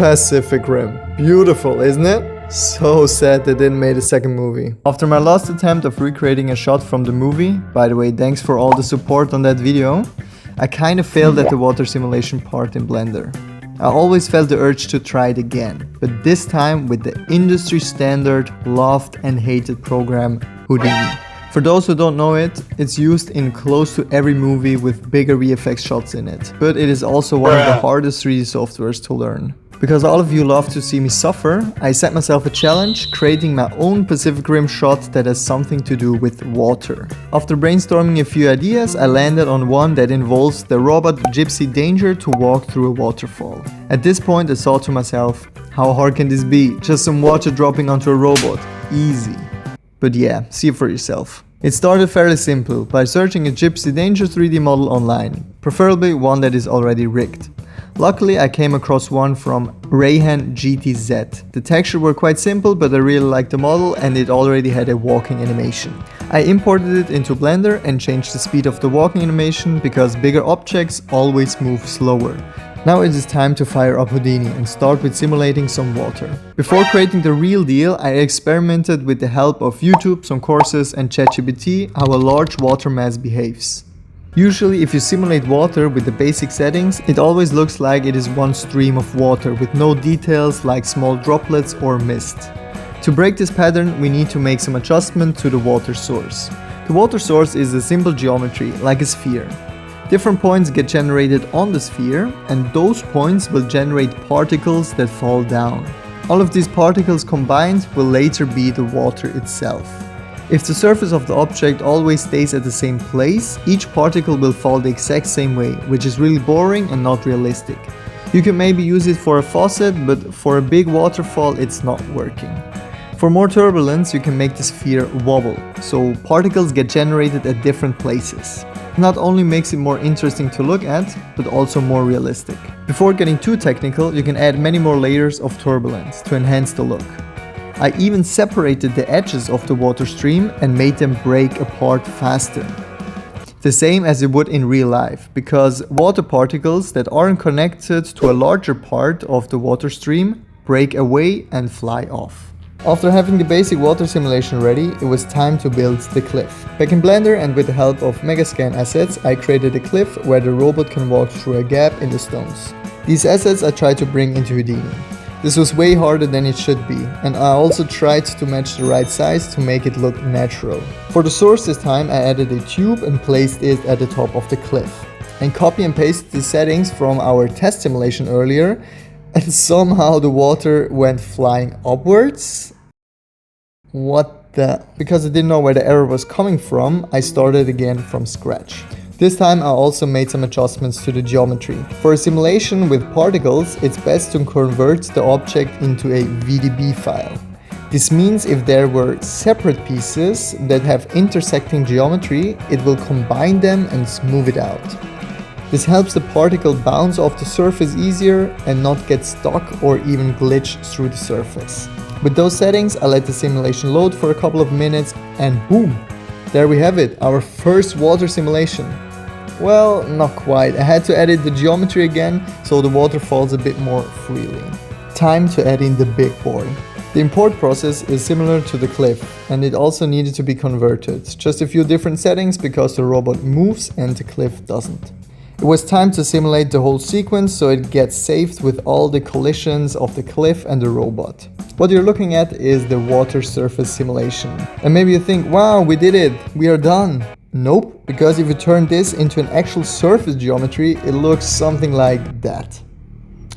Pacific Rim. Beautiful, isn't it? So sad they didn't make a second movie. After my last attempt of recreating a shot from the movie, by the way, thanks for all the support on that video, I kind of failed at the water simulation part in Blender. I always felt the urge to try it again, but this time with the industry standard, loved and hated program Houdini. For those who don't know it, it's used in close to every movie with bigger VFX shots in it, but it is also one of the hardest 3D softwares to learn. Because all of you love to see me suffer, I set myself a challenge, creating my own Pacific Rim shot that has something to do with water. After brainstorming a few ideas, I landed on one that involves the robot Gipsy Danger to walk through a waterfall. At this point I thought to myself, how hard can this be? Just some water dropping onto a robot. Easy. But yeah, see it for yourself. It started fairly simple, by searching a Gipsy Danger 3D model online, preferably one that is already rigged. Luckily I came across one from Mayhem GTZ. The textures were quite simple, but I really liked the model and it already had a walking animation. I imported it into Blender and changed the speed of the walking animation because bigger objects always move slower. Now it is time to fire up Houdini and start with simulating some water. Before creating the real deal, I experimented with the help of YouTube, some courses and ChatGPT how a large water mass behaves. Usually if you simulate water with the basic settings, it always looks like it is one stream of water with no details like small droplets or mist. To break this pattern, we need to make some adjustment to the water source. The water source is a simple geometry, like a sphere. Different points get generated on the sphere, and those points will generate particles that fall down. All of these particles combined will later be the water itself. If the surface of the object always stays at the same place, each particle will fall the exact same way, which is really boring and not realistic. You can maybe use it for a faucet, but for a big waterfall it's not working. For more turbulence, you can make the sphere wobble, so particles get generated at different places. It not only makes it more interesting to look at, but also more realistic. Before getting too technical, you can add many more layers of turbulence to enhance the look. I even separated the edges of the water stream and made them break apart faster. The same as it would in real life, because water particles that aren't connected to a larger part of the water stream break away and fly off. After having the basic water simulation ready, it was time to build the cliff. Back in Blender and with the help of Megascan assets, I created a cliff where the robot can walk through a gap in the stones. These assets I tried to bring into Houdini. This was way harder than it should be, and I also tried to match the right size to make it look natural. For the source this time I added a tube and placed it at the top of the cliff. And copy and paste the settings from our test simulation earlier, and somehow the water went flying upwards. What the? Because I didn't know where the error was coming from, I started again from scratch. This time I also made some adjustments to the geometry. For a simulation with particles, it's best to convert the object into a VDB file. This means if there were separate pieces that have intersecting geometry, it will combine them and smooth it out. This helps the particle bounce off the surface easier and not get stuck or even glitch through the surface. With those settings, I let the simulation load for a couple of minutes and boom! There we have it, our first water simulation. Well, not quite. I had to edit the geometry again so the water falls a bit more freely. Time to add in the big boy. The import process is similar to the cliff, and it also needed to be converted. Just a few different settings because the robot moves and the cliff doesn't. It was time to simulate the whole sequence so it gets saved with all the collisions of the cliff and the robot. What you're looking at is the water surface simulation. And maybe you think, wow, we did it, we are done. Nope, because if you turn this into an actual surface geometry, it looks something like that.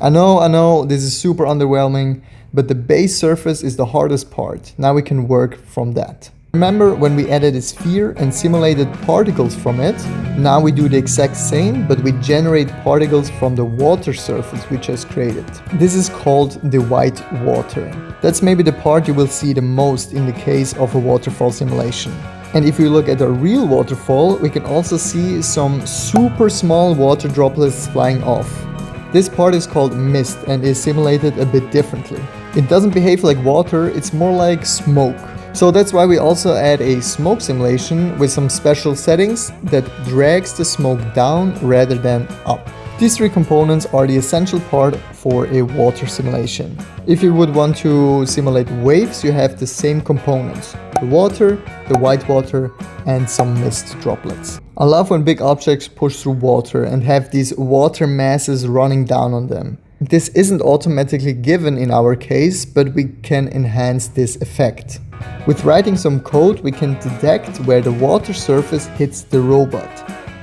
I know, this is super underwhelming, but the base surface is the hardest part. Now we can work from that. Remember when we added a sphere and simulated particles from it? Now we do the exact same, but we generate particles from the water surface we just created. This is called the white water. That's maybe the part you will see the most in the case of a waterfall simulation. And if we look at a real waterfall, we can also see some super small water droplets flying off. This part is called mist and is simulated a bit differently. It doesn't behave like water, it's more like smoke. So that's why we also add a smoke simulation with some special settings that drags the smoke down rather than up. These three components are the essential part for a water simulation. If you would want to simulate waves, you have the same components: the water, the white water, and some mist droplets. I love when big objects push through water and have these water masses running down on them. This isn't automatically given in our case, but we can enhance this effect. With writing some code, we can detect where the water surface hits the robot.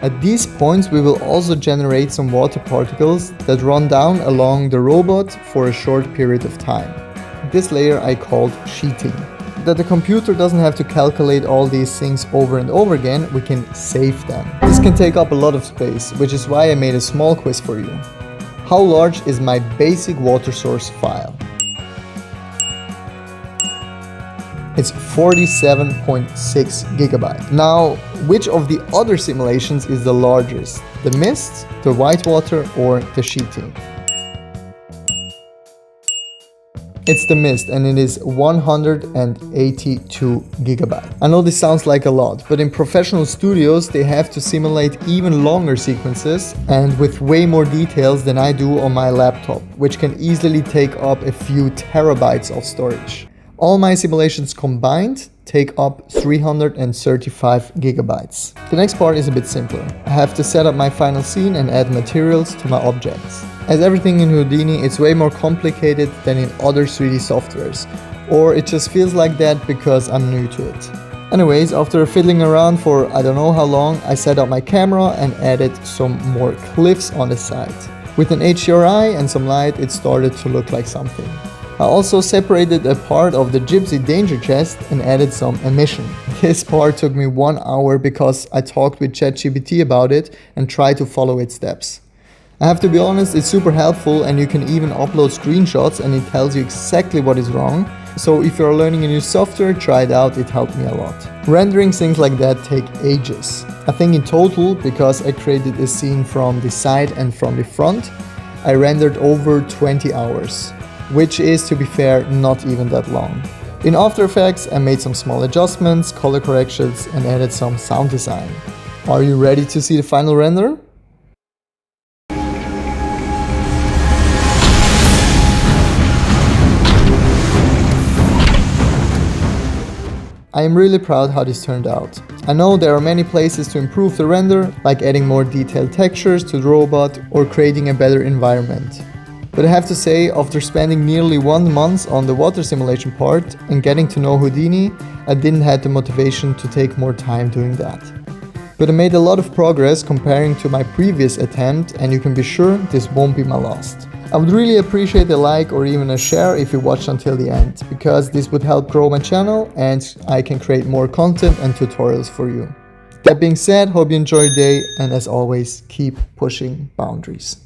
At these points, we will also generate some water particles that run down along the robot for a short period of time. This layer I called sheeting. That the computer doesn't have to calculate all these things over and over again, we can save them. This can take up a lot of space, which is why I made a small quiz for you. How large is my basic water source file? It's 47.6 gigabytes. Now, which of the other simulations is the largest? The mist, the white water, or the sheeting? It's the mist, and it is 182 gigabytes. I know this sounds like a lot, but in professional studios they have to simulate even longer sequences and with way more details than I do on my laptop, which can easily take up a few terabytes of storage. All my simulations combined take up 335 gigabytes. The next part is a bit simpler. I have to set up my final scene and add materials to my objects. As everything in Houdini, it's way more complicated than in other 3D softwares, or it just feels like that because I'm new to it. Anyways, after fiddling around for I don't know how long, I set up my camera and added some more cliffs on the side. With an HDRI and some light, it started to look like something. I also separated a part of the Gipsy Danger chest and added some emission. This part took me 1 hour because I talked with ChatGPT about it and tried to follow its steps. I have to be honest, it's super helpful and you can even upload screenshots and it tells you exactly what is wrong. So if you're learning a new software, try it out, it helped me a lot. Rendering things like that take ages. I think in total, because I created a scene from the side and from the front, I rendered over 20 hours. Which is, to be fair, not even that long. In After Effects, I made some small adjustments, color corrections, and added some sound design. Are you ready to see the final render? I am really proud how this turned out. I know there are many places to improve the render, like adding more detailed textures to the robot or creating a better environment. But I have to say, after spending nearly 1 month on the water simulation part and getting to know Houdini, I didn't have the motivation to take more time doing that. But I made a lot of progress comparing to my previous attempt, and you can be sure this won't be my last. I would really appreciate a like or even a share if you watched until the end, because this would help grow my channel and I can create more content and tutorials for you. That being said, hope you enjoy your day, and as always, keep pushing boundaries.